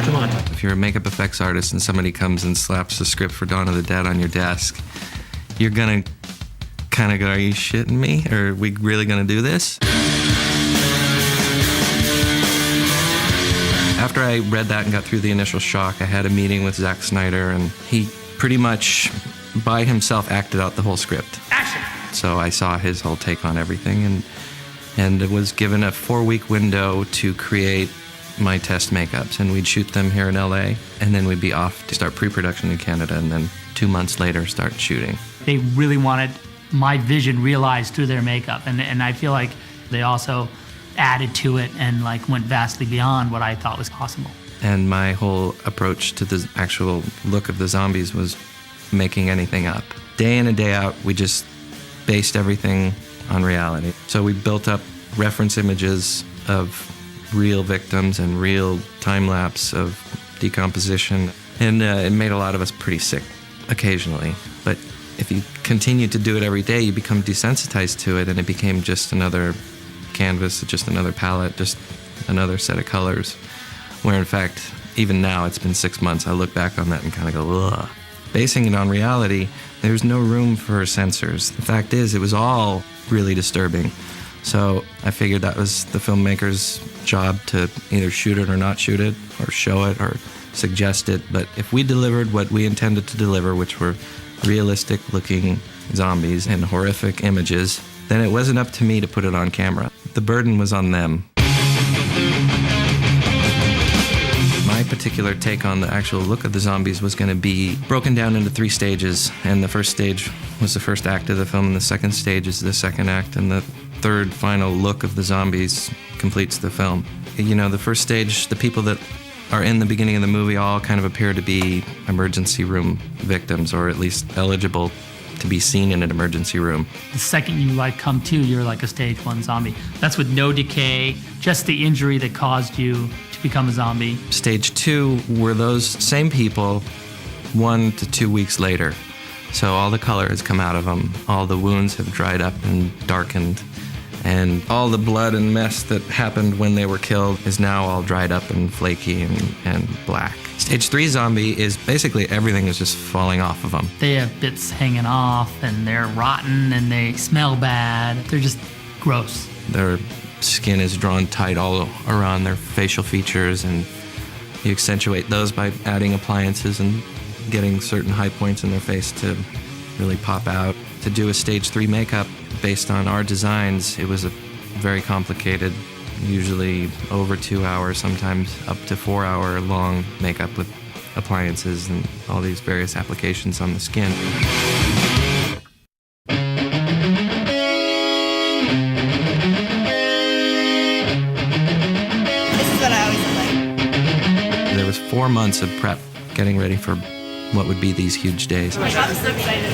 Gosh, come on. If you're a makeup effects artist and somebody comes and slaps the script for Dawn of the Dead on your desk, you're gonna kind of go, are you shitting me? Or are we really gonna do this? After I read that and got through the initial shock, I had a meeting with Zack Snyder, and he pretty much by himself acted out the whole script. Action! So I saw his whole take on everything, and it was given a 4-week window to create my test makeups, and we'd shoot them here in LA, and then we'd be off to start pre-production in Canada, and then 2 months later start shooting. They really wanted my vision realized through their makeup, and I feel like they also added to it and like went vastly beyond what I thought was possible. And my whole approach to the actual look of the zombies was making anything up. Day in and day out, we just based everything on reality. So we built up reference images of real victims and real time-lapse of decomposition. And it made a lot of us pretty sick occasionally. But if you continue to do it every day, you become desensitized to it, and it became just another canvas, just another palette, just another set of colors. Where in fact, even now, it's been 6 months, I look back on that and kind of go, ugh. Basing it on reality, there's no room for censors. The fact is, it was all really disturbing. So I figured that was the filmmaker's job to either shoot it or not shoot it, or show it or suggest it. But if we delivered what we intended to deliver, which were realistic-looking zombies and horrific images, then it wasn't up to me to put it on camera. The burden was on them. My particular take on the actual look of the zombies was going to be broken down into 3 stages, and the first stage was the first act of the film, and the second stage is the second act, and the third final look of the zombies completes the film. You know, the first stage, the people that are in the beginning of the movie all kind of appear to be emergency room victims, or at least eligible to be seen in an emergency room. The second you like come to, you're like a stage 1 zombie. That's with no decay, just the injury that caused you to become a zombie. Stage 2 were those same people 1 to 2 weeks later. So all the color has come out of them, all the wounds have dried up and darkened, and all the blood and mess that happened when they were killed is now all dried up and flaky and black. Stage 3 zombie is basically everything is just falling off of them. They have bits hanging off, and they're rotten, and they smell bad. They're just gross. Their skin is drawn tight all around their facial features, and you accentuate those by adding appliances and getting certain high points in their face to really pop out. To do a stage 3 makeup based on our designs, it was a very complicated, usually over 2 hours, sometimes up to 4 hour long makeup with appliances and all these various applications on the skin. This is what I always like. There was 4 months of prep getting ready for what would be these huge days. Oh my God, I'm so excited.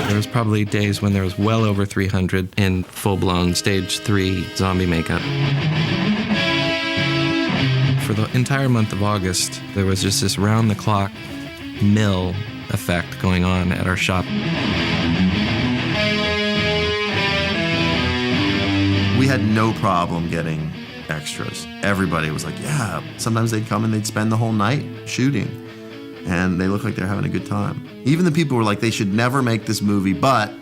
There was probably days when there was well over 300 in full-blown stage 3 zombie makeup. For the entire month of August, there was just this round-the-clock mill effect going on at our shop. We had no problem getting extras. Everybody was like, yeah. Sometimes they'd come and they'd spend the whole night shooting, and they looked like they're having a good time. Even the people were like, they should never make this movie, but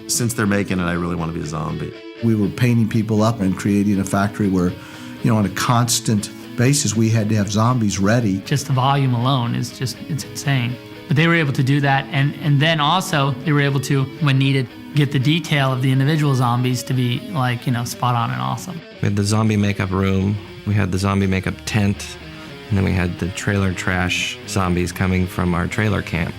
since they're making it, I really want to be a zombie. We were painting people up and creating a factory where, you know, on a constant basis, we had to have zombies ready. Just the volume alone is just, it's insane. But they were able to do that, and then also they were able to, when needed, get the detail of the individual zombies to be like, you know, spot on and awesome. We had the zombie makeup room, we had the zombie makeup tent, and then we had the trailer trash zombies coming from our trailer camp.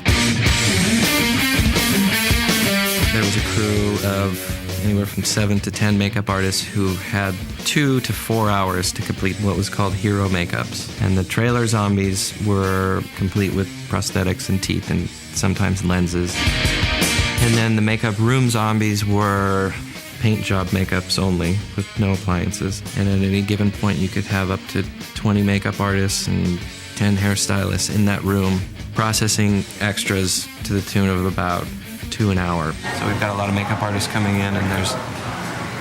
There was a crew of anywhere from 7 to 10 makeup artists who had 2 to 4 hours to complete what was called hero makeups. And the trailer zombies were complete with prosthetics and teeth and sometimes lenses. And then the makeup room zombies were paint job makeups only, with no appliances. And at any given point, you could have up to 20 makeup artists and 10 hairstylists in that room, processing extras to the tune of about 2 an hour. So we've got a lot of makeup artists coming in, and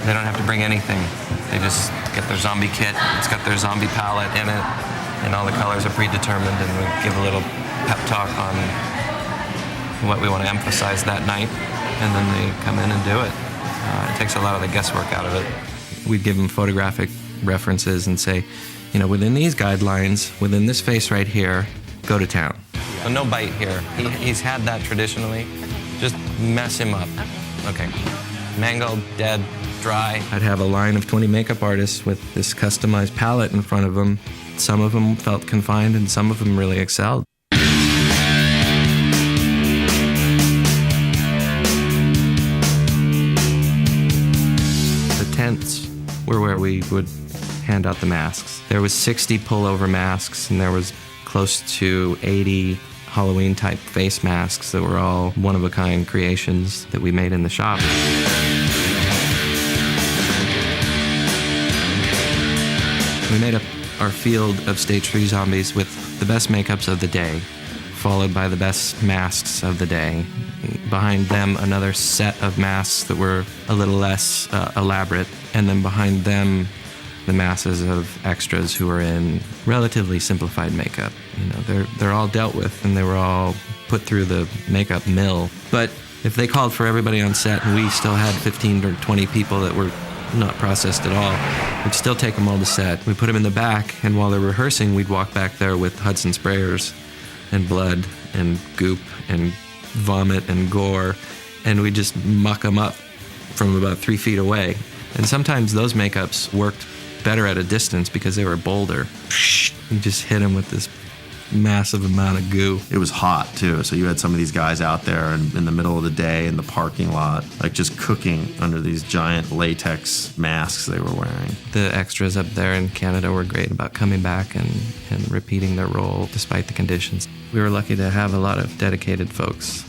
they don't have to bring anything. They just get their zombie kit. It's got their zombie palette in it, and all the colors are predetermined, and we give a little pep talk on what we want to emphasize that night, and then they come in and do it. It takes a lot of the guesswork out of it. We'd give them photographic references and say, you know, within these guidelines, within this face right here, go to town. So no bite here. He's had that traditionally. Just mess him up. Okay. Mangled, dead, dry. I'd have a line of 20 makeup artists with this customized palette in front of them. Some of them felt confined and some of them really excelled. The tents were where we would hand out the masks. There was 60 pullover masks, and there was close to 80 Halloween-type face masks that were all one-of-a-kind creations that we made in the shop. We made up our field of Stage 3 zombies with the best makeups of the day, followed by the best masks of the day. Behind them, another set of masks that were a little less elaborate, and then behind them, the masses of extras who were in relatively simplified makeup. You know, they're all dealt with, and they were all put through the makeup mill. But if they called for everybody on set and we still had 15 or 20 people that were not processed at all, we'd still take them all to set. We'd put them in the back, and while they're rehearsing, we'd walk back there with Hudson sprayers and blood and goop and vomit and gore, and we'd just muck them up from about 3 feet away. And sometimes those makeups worked better at a distance because they were bolder. You just hit them with this massive amount of goo. It was hot too, so you had some of these guys out there in the middle of the day in the parking lot, like just cooking under these giant latex masks they were wearing. The extras up there in Canada were great about coming back and repeating their role despite the conditions. We were lucky to have a lot of dedicated folks